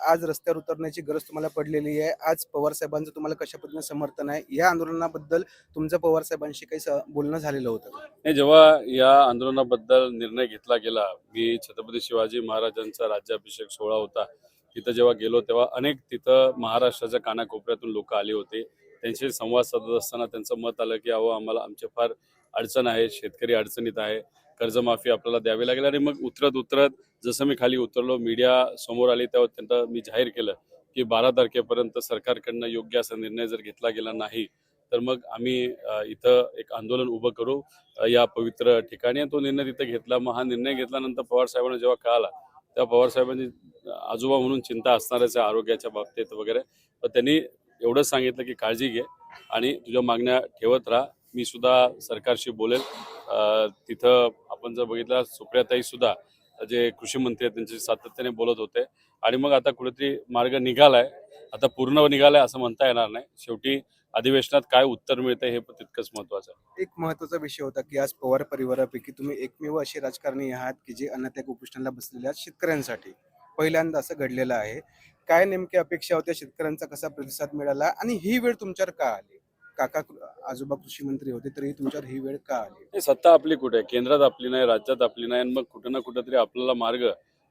आज रस्त्यावर उतरण्याची गरज तुम्हाला पडलेली आहे. आज पवार साहेबांचं तुम्हाला कशा पद्धतीने समर्थन आहे? या आंदोलनाबद्दल तुमचं पवार साहेबांशी काही बोलणं झालेलं होतं का? नाही, जेव्हा या आंदोलनाबद्दल निर्णय घेतला गेला, मी छत्रपती शिवाजी महाराजांचा राज्याभिषेक सोहळा होता, तिथं जेव्हा गेलो तेव्हा अनेक तिथं महाराष्ट्राच्या कानाकोपऱ्यातून लोक आले होते. त्यांशी संवाद साधत असताना त्यांचं मत आलं की अहो, आम्हाला आमचे फार अडचण आहे, शेतकरी अडचणीत आहे, कर्जमाफी आपल्याला द्यावी लागेल. आणि मग उतरत उतरत जसं मी खाली उतरलो, मीडिया समोर आली, तेव्हा त्यांना मी जाहीर केलं की 12 तारखेपर्यंत सरकारकडनं योग्य असा निर्णय जर घेतला गेला नाही तर मग आम्ही इथं एक आंदोलन उभं करू या पवित्र ठिकाणी. तो निर्णय तिथे घेतला. मग हा निर्णय घेतल्यानंतर पवार साहेबांना जेव्हा कळाला तेव्हा पवार साहेबांनी आजोबा म्हणून चिंता असणारच आहे आरोग्याच्या बाबतीत वगैरे, तर त्यांनी एवढंच सांगितलं की काळजी घे आणि तुझ्या मागण्या ठेवत राहा, मी सुद्धा सरकारशी बोलेल. तिथं आपण जर बघितलं, सुप्रियाताई सुद्धा जे कृषी मंत्री आहेत त्यांच्याशी सातत्याने बोलत होते. आणि मग आता कुठेतरी मार्ग निघालाय, आता पूर्ण निघालाय असं म्हणता येणार नाही. शेवटी अधिवेशनात काय उत्तर मिळतंय हे पण तितकंच महत्वाचं आहे. एक महत्त्वाचा विषय होता की आज पवार परिवारापैकी तुम्ही एकमेव असे राजकारणी आहात की जे अन्नत्याग उपोषणाला बसलेले आहात शेतकऱ्यांसाठी. पहिल्यांदा असं घडलेलं आहे. काय नेमक्या अपेक्षा होत्या? शेतकऱ्यांचा कसा प्रतिसाद मिळाला आणि ही वेळ तुमच्यावर का आली? काका आजोबा कृषी मंत्री होते तरी तुमच्यावर ही वेळ का आली? हे सत्ता आपली कुठे आहे? केंद्रात आपली नाही, राज्यात आपली नाही. आणि मग कुठं ना कुठंतरी आपल्याला मार्ग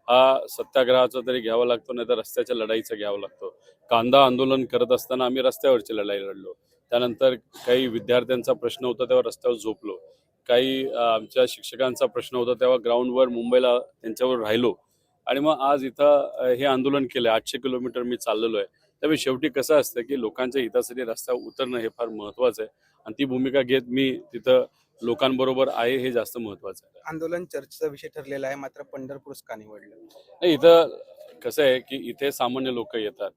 हा सत्याग्रहाचा तरी घ्यावा लागतो, नाही तर रस्त्याच्या लढाईचा घ्यावा लागतो. कांदा आंदोलन करत असताना आम्ही रस्त्यावरची लढाई लढलो. त्यानंतर काही विद्यार्थ्यांचा प्रश्न होता तेव्हा रस्त्यावर झोपलो. काही आमच्या शिक्षकांचा प्रश्न होता तेव्हा ग्राउंडवर मुंबईला त्यांच्यावर राहिलो. आणि मग आज इथं हे आंदोलन केलं. 800 किलोमीटर मी चाललेलो आहे. त्यामुळे शेवटी कसं असतं की लोकांच्या हितासाठी रस्त्यावर उतरणं हे फार महत्वाचं आहे. आणि ती भूमिका घेत मी तिथं लोकांबरोबर आहे, हे जास्त महत्वाचं आहे. आंदोलन चर्चेचा विषय ठरलेला आहे, मात्र पंढरपूरच का निवडलं? नाही, इथं कसं आहे की इथे सामान्य लोक येतात,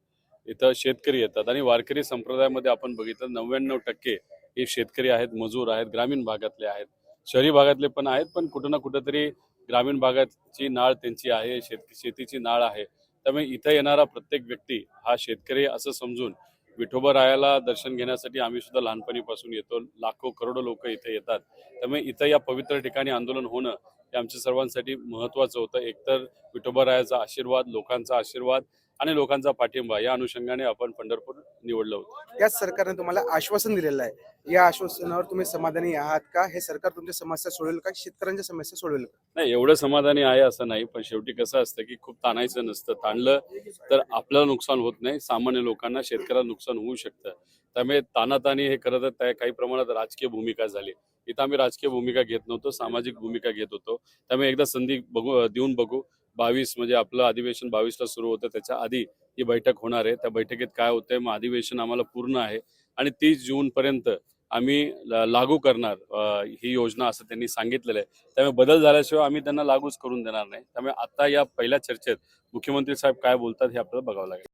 इथं शेतकरी येतात. आणि वारकरी संप्रदायामध्ये आपण बघितलं 99% हे शेतकरी आहेत, मजूर आहेत, ग्रामीण भागातले आहेत, शहरी भागातले पण आहेत. पण कुठं ना कुठंतरी ग्रामीण भागाची नाळ त्यांची आहे, शेतीची नाळ आहे. त्यामुळे इथं येणारा प्रत्येक व्यक्ती हा शेतकरी असं समजून विठोबरायाला दर्शन घेण्यासाठी आम्ही सुद्धा लहानपणीपासून येतो. लाखो करोडो लोक इथे येतात. त्यामुळे इथं या पवित्र ठिकाणी आंदोलन होणं हे आमच्या सर्वांसाठी महत्वाचं होतं. एकतर विठोबरायाचा आशीर्वाद, लोकांचा आशीर्वाद आणि लोकांचा पाठिंबा या अनुषंगाने आपण पंढरपूर निवडलं होतं. याच सरकारने तुम्हाला आश्वासन दिलेलं आहे. या आश्वासनावर तुम्ही समाधानी आहात का? हे सरकार तुमच्या समस्या सोडवेल का? शेतकऱ्यांच्या समस्या सोडवेल का? नाही, एवढं समाधानी आहे असं नाही, पण शेवटी कसं असतं की खूप ताणायचं नसतं. ताणलं तर आपल्याला नुकसान होत नाही, सामान्य लोकांना, शेतकऱ्याला नुकसान होऊ शकतं. त्यामुळे तानाताणी हे करत काही प्रमाणात राजकीय भूमिका झाली. इथं आम्ही राजकीय भूमिका घेत नव्हतो, सामाजिक भूमिका घेत होतो. त्यामुळे एकदा संधी देऊन बघू. 22 म्हणजे आपलं अधिवेशन 22ला सुरू होतं, त्याच्या आधी ही बैठक होणार आहे. त्या बैठकीत काय होतंय, मग अधिवेशन आम्हाला पूर्ण आहे आणि 30 जूनपर्यंत आम्ही लागू करणार ही योजना, असं त्यांनी सांगितलेलं आहे. त्यामुळे बदल झाल्याशिवाय आम्ही त्यांना लागूच करून देणार नाही. त्यामुळे आता या पहिल्या चर्चेत मुख्यमंत्री साहेब काय बोलतात हे आपल्याला बघावं लागेल.